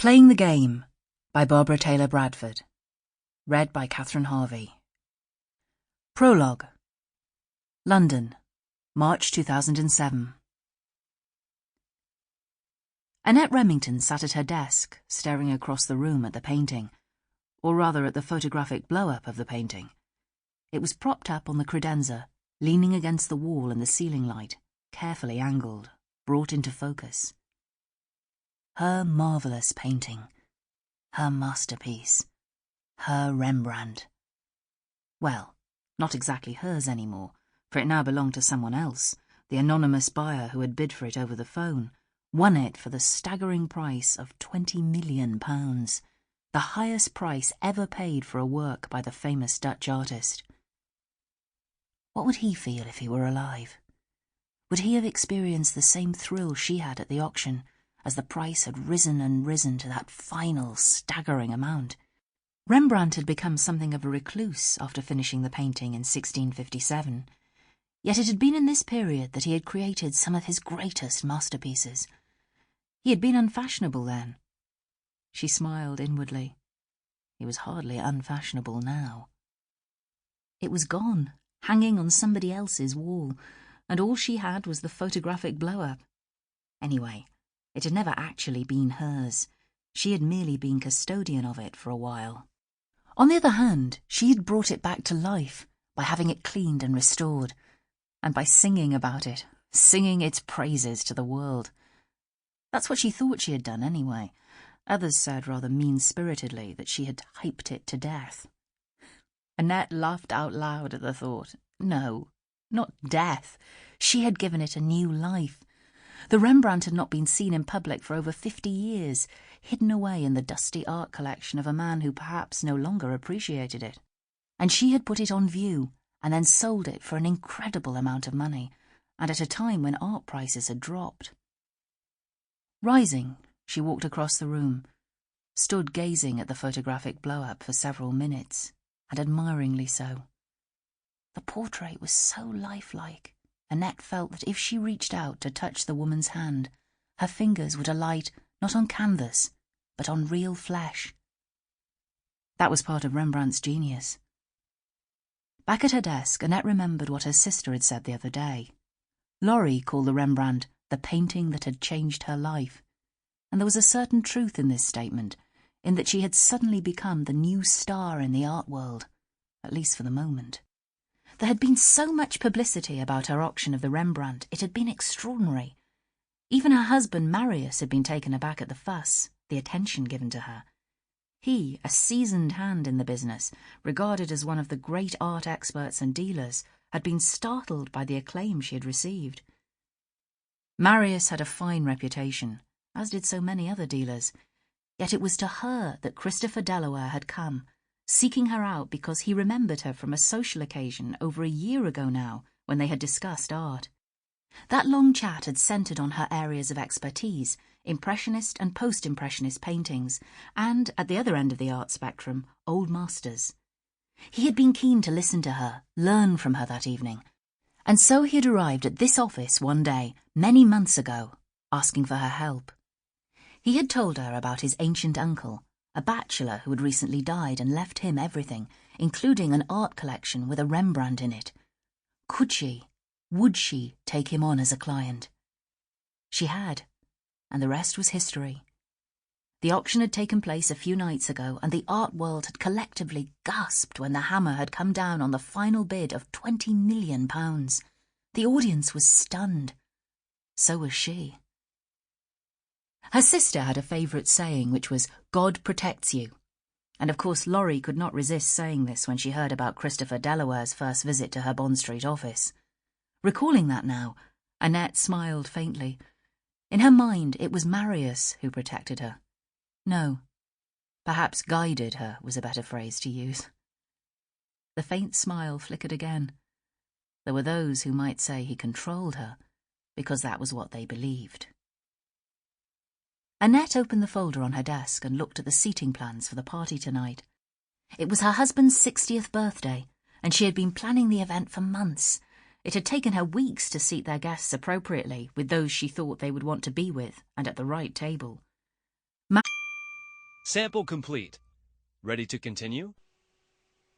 Playing the Game by Barbara Taylor Bradford. Read by Catherine Harvey. Prologue. London, March 2007. Annette Remmington sat at her desk, staring across the room at the painting, or rather at the photographic blow-up of the painting. It was propped up on the credenza, leaning against the wall in the ceiling light, carefully angled, brought into focus. Her marvellous painting, her masterpiece, her Rembrandt. Well, not exactly hers anymore, for it now belonged to someone else, the anonymous buyer who had bid for it over the phone, won it for the staggering price of £20 million, the highest price ever paid for a work by the famous Dutch artist. What would he feel if he were alive? Would he have experienced the same thrill she had at the auction, as the price had risen and risen to that final, staggering amount? Rembrandt had become something of a recluse after finishing the painting in 1657, yet it had been in this period that he had created some of his greatest masterpieces. He had been unfashionable then. She smiled inwardly. He was hardly unfashionable now. It was gone, hanging on somebody else's wall, and all she had was the photographic blow-up. Anyway, it had never actually been hers. She had merely been custodian of it for a while. On the other hand, she had brought it back to life by having it cleaned and restored, and by singing about it, singing its praises to the world. That's what she thought she had done anyway. Others said rather mean-spiritedly that she had hyped it to death. Annette laughed out loud at the thought. No, not death. She had given it a new life. The Rembrandt had not been seen in public for over 50 years, hidden away in the dusty art collection of a man who perhaps no longer appreciated it. And she had put it on view and then sold it for an incredible amount of money, and at a time when art prices had dropped. Rising, she walked across the room, stood gazing at the photographic blow-up for several minutes, and admiringly so. The portrait was so lifelike. Annette felt that if she reached out to touch the woman's hand, her fingers would alight not on canvas, but on real flesh. That was part of Rembrandt's genius. Back at her desk, Annette remembered what her sister had said the other day. Laurie called the Rembrandt the painting that had changed her life, and there was a certain truth in this statement, in that she had suddenly become the new star in the art world, at least for the moment. There had been so much publicity about her auction of the Rembrandt, it had been extraordinary. Even her husband Marius had been taken aback at the fuss, the attention given to her. He, a seasoned hand in the business, regarded as one of the great art experts and dealers, had been startled by the acclaim she had received. Marius had a fine reputation, as did so many other dealers, yet it was to her that Christopher Delaware had come, seeking her out because he remembered her from a social occasion over a year ago now, when they had discussed art. That long chat had centred on her areas of expertise, Impressionist and post-Impressionist paintings, and, at the other end of the art spectrum, old masters. He had been keen to listen to her, learn from her that evening, and so he had arrived at this office one day, many months ago, asking for her help. He had told her about his ancient uncle, a bachelor who had recently died and left him everything, including an art collection with a Rembrandt in it. Could she, would she, take him on as a client? She had, and the rest was history. The auction had taken place a few nights ago, and the art world had collectively gasped when the hammer had come down on the final bid of £20 million. The audience was stunned. So was she. Her sister had a favourite saying, which was, "God protects you." And of course Laurie could not resist saying this when she heard about Christopher Delaware's first visit to her Bond Street office. Recalling that now, Annette smiled faintly. In her mind, it was Marius who protected her. No, perhaps guided her was a better phrase to use. The faint smile flickered again. There were those who might say he controlled her, because that was what they believed. Annette opened the folder on her desk and looked at the seating plans for the party tonight. It was her husband's 60th birthday, and she had been planning the event for months. It had taken her weeks to seat their guests appropriately, with those she thought they would want to be with, and at the right table. Sample complete. Ready to continue?